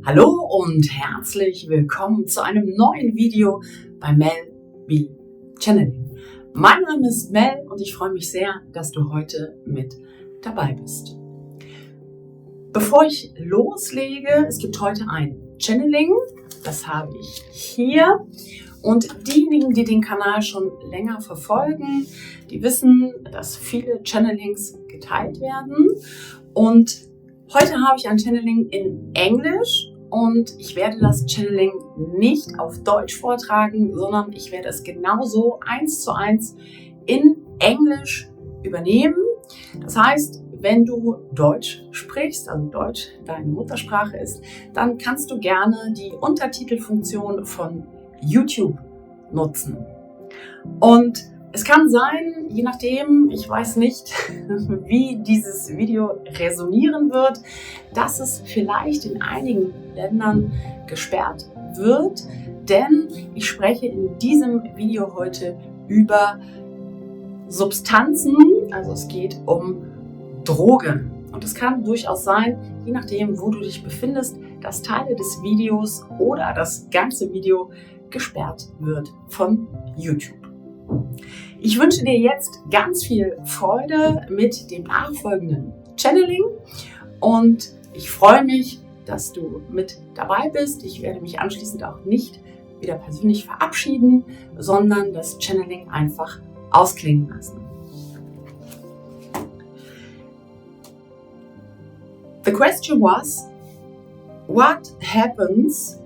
Hallo und herzlich willkommen zu einem neuen Video bei Mel B. Channeling. Mein Name ist Mel und ich freue mich sehr, dass du heute mit dabei bist. Bevor ich loslege, es gibt heute ein Channeling, das habe ich hier. Und diejenigen, die den Kanal schon länger verfolgen, die wissen, dass viele Channelings geteilt werden. Und heute habe ich ein Channeling in Englisch und ich werde das Channeling nicht auf Deutsch vortragen, sondern ich werde es genauso 1:1 in Englisch übernehmen. Das heißt, wenn du Deutsch sprichst, also Deutsch deine Muttersprache ist, dann kannst du gerne die Untertitelfunktion von YouTube nutzen. Und es kann sein, je nachdem, ich weiß nicht, wie dieses Video resonieren wird, dass es vielleicht in einigen Ländern gesperrt wird, denn ich spreche in diesem Video heute über Substanzen, also es geht um Drogen. Und es kann durchaus sein, je nachdem, wo du dich befindest, dass Teile des Videos oder das ganze Video gesperrt wird von YouTube. Ich wünsche dir jetzt ganz viel Freude mit dem nachfolgenden Channeling und ich freue mich, dass du mit dabei bist. Ich werde mich anschließend auch nicht wieder persönlich verabschieden, sondern das Channeling einfach ausklingen lassen. The question was, what happens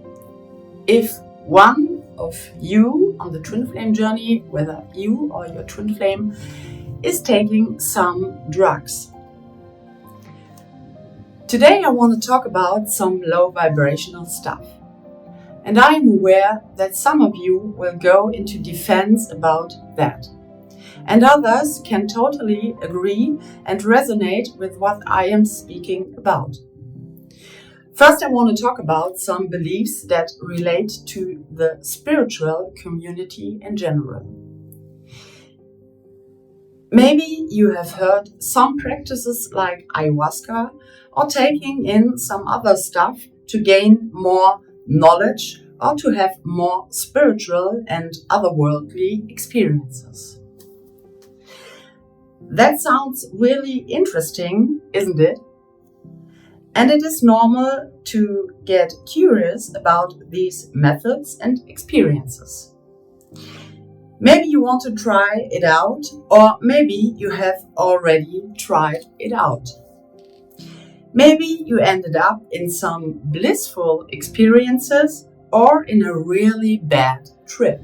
if one of you on the twin flame journey, whether you or your twin flame, is taking some drugs? Today I want to talk about some low vibrational stuff. And I am aware that some of you will go into defense about that. And others can totally agree and resonate with what I am speaking about. First, I want to talk about some beliefs that relate to the spiritual community in general. Maybe you have heard some practices like ayahuasca or taking in some other stuff to gain more knowledge or to have more spiritual and otherworldly experiences. That sounds really interesting, isn't it? And it is normal to get curious about these methods and experiences. Maybe you want to try it out, or maybe you have already tried it out. Maybe you ended up in some blissful experiences or in a really bad trip.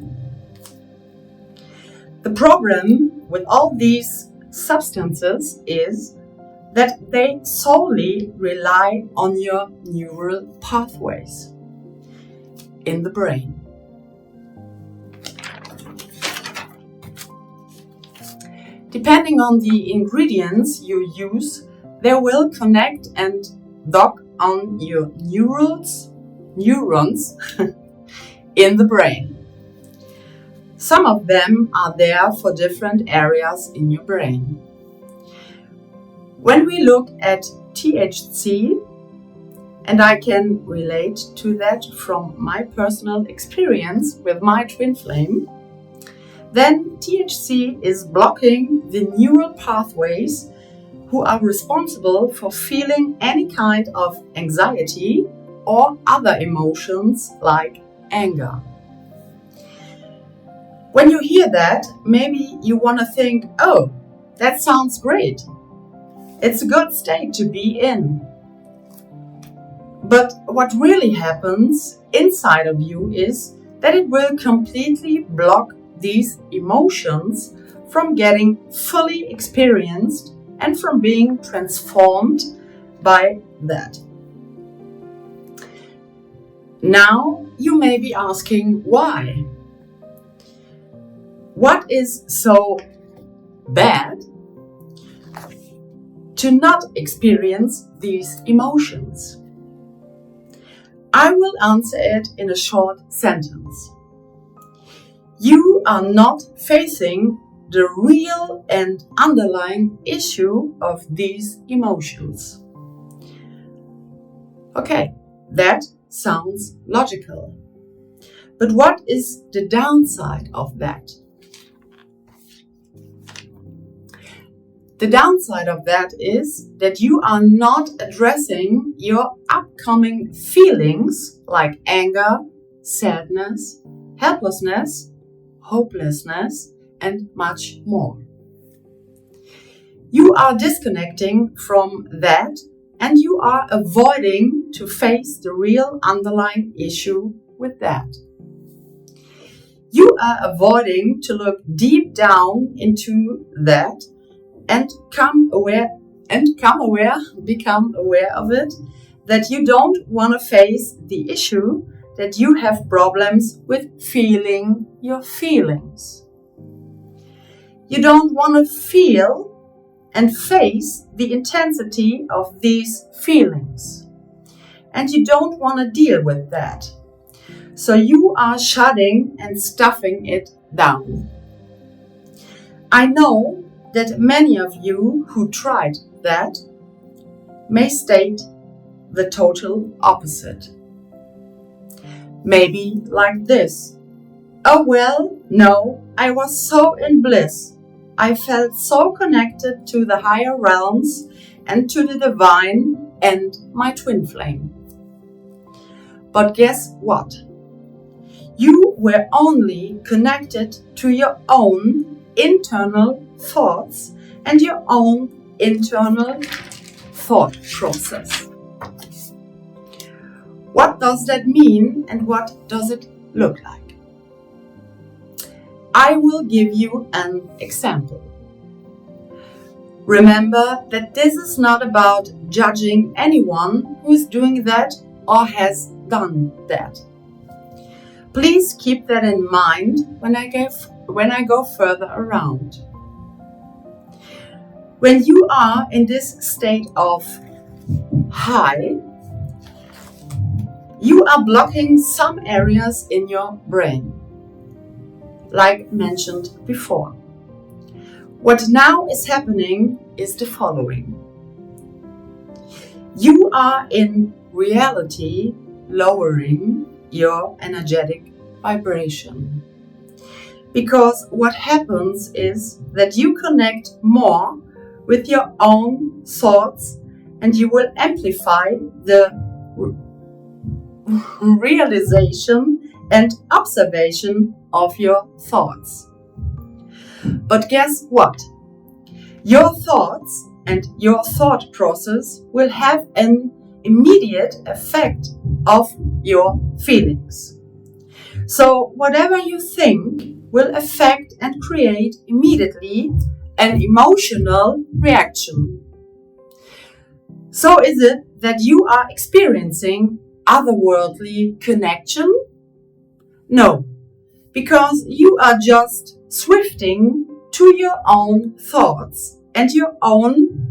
The problem with all these substances is that they solely rely on your neural pathways in the brain. Depending on the ingredients you use, they will connect and dock on your neurons in the brain. Some of them are there for different areas in your brain. When we look at THC, and I can relate to that from my personal experience with my twin flame, then THC is blocking the neural pathways who are responsible for feeling any kind of anxiety or other emotions like anger. When you hear that, maybe you want to think, oh, that sounds great. It's a good state to be in. But what really happens inside of you is that it will completely block these emotions from getting fully experienced and from being transformed by that. Now you may be asking why. What is so bad to not experience these emotions? I will answer it in a short sentence. You are not facing the real and underlying issue of these emotions. Okay, that sounds logical. But what is the downside of that? The downside of that is that you are not addressing your upcoming feelings like anger, sadness, helplessness, hopelessness, and much more. You are disconnecting from that and you are avoiding to face the real underlying issue with that. You are avoiding to look deep down into that and become aware of it, that you don't want to face the issue that you have problems with feeling your feelings. You don't want to feel and face the intensity of these feelings. And you don't want to deal with that. So you are shutting and stuffing it down. I know that many of you who tried that may state the total opposite. Maybe like this: oh well, no, I was so in bliss. I felt so connected to the higher realms and to the divine and my twin flame. But guess what? You were only connected to your own internal thoughts and your own internal thought process. What does that mean and what does it look like? I will give you an example. Remember that this is not about judging anyone who is doing that or has done that. Please keep that in mind when I go further around. When you are in this state of high, you are blocking some areas in your brain, like mentioned before. What now is happening is the following. You are in reality lowering your energetic vibration. Because what happens is that you connect more with your own thoughts and you will amplify the realization and observation of your thoughts. But guess what? Your thoughts and your thought process will have an immediate effect of your feelings. So whatever you think will affect and create immediately an emotional reaction. So is it that you are experiencing otherworldly connection? No, because you are just swifting to your own thoughts and your own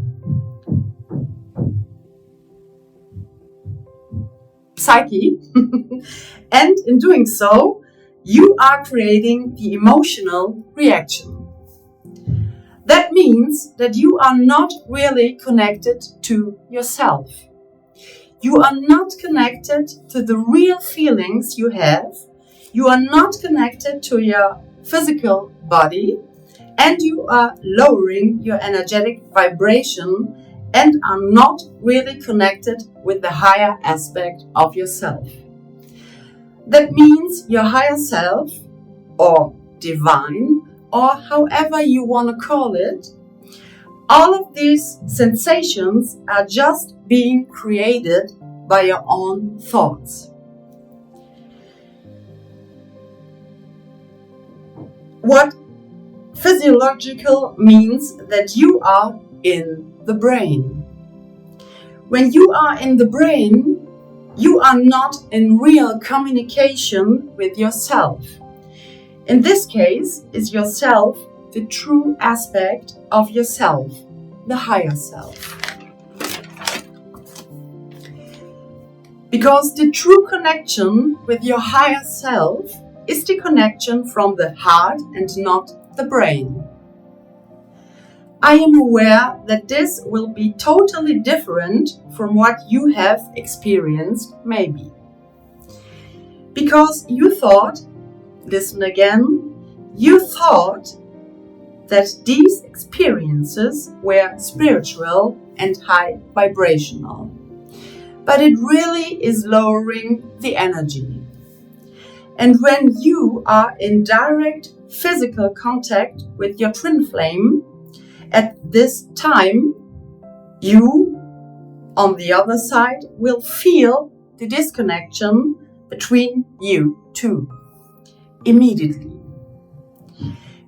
psyche. And in doing so, you are creating the emotional reaction. That means that you are not really connected to yourself. You are not connected to the real feelings you have. You are not connected to your physical body, and you are lowering your energetic vibration and are not really connected with the higher aspect of yourself. That means your higher self, or divine, or however you want to call it, all of these sensations are just being created by your own thoughts. What physiological means that you are in the brain. When you are in the brain, you are not in real communication with yourself. In this case, is yourself the true aspect of yourself, the higher self. Because the true connection with your higher self is the connection from the heart and not the brain. I am aware that this will be totally different from what you have experienced, maybe. Because you thought, listen again, you thought that these experiences were spiritual and high vibrational. But it really is lowering the energy. And when you are in direct physical contact with your twin flame, at this time, you, on the other side, will feel the disconnection between you two immediately.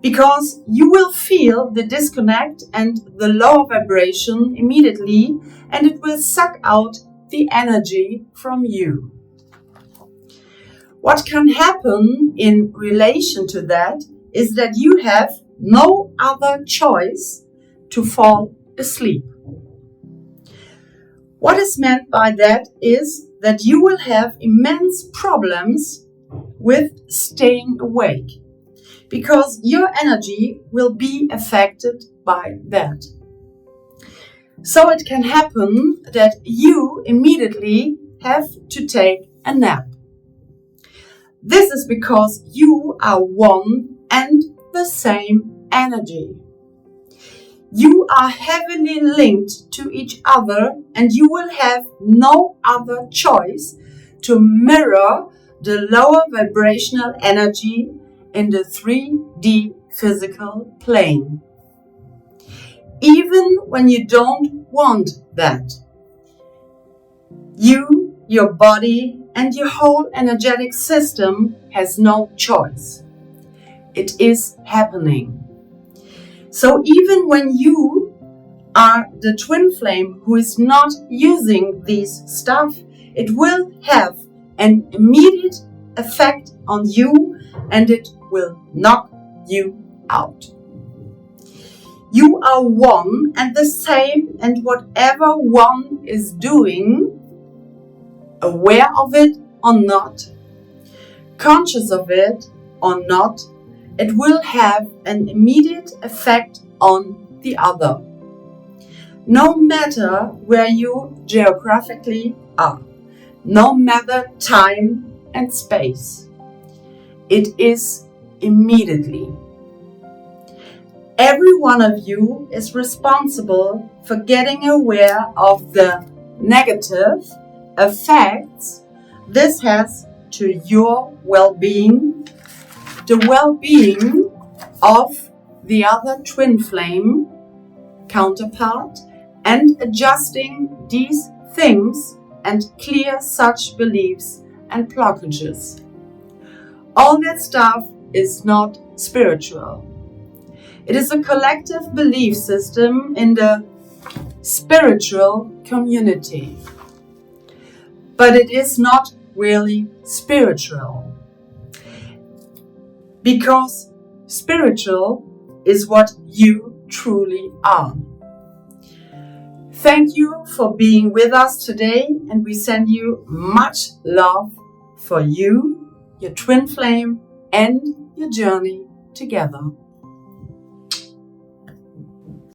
Because you will feel the disconnect and the lower vibration immediately, and it will suck out the energy from you. What can happen in relation to that is that you have no other choice to fall asleep. What is meant by that is that you will have immense problems with staying awake, because your energy will be affected by that. So it can happen that you immediately have to take a nap. This is because you are one and the same energy. You are heavily linked to each other, and you will have no other choice to mirror the lower vibrational energy in the 3D physical plane. Even when you don't want that, you, your body, and your whole energetic system has no choice. It is happening. So even when you are the twin flame who is not using these stuff, it will have an immediate effect on you, and it will knock you out. You are one and the same, and whatever one is doing, aware of it or not, conscious of it or not, it will have an immediate effect on the other. No matter where you geographically are, no matter time and space, it is immediately. Every one of you is responsible for getting aware of the negative effects this has to your well-being, the well-being of the other twin flame counterpart, and adjusting these things and clear such beliefs and blockages. All that stuff is not spiritual. It is a collective belief system in the spiritual community. But it is not really spiritual. Because spiritual is what you truly are. Thank you for being with us today, and we send you much love for you, your twin flame, and your journey together.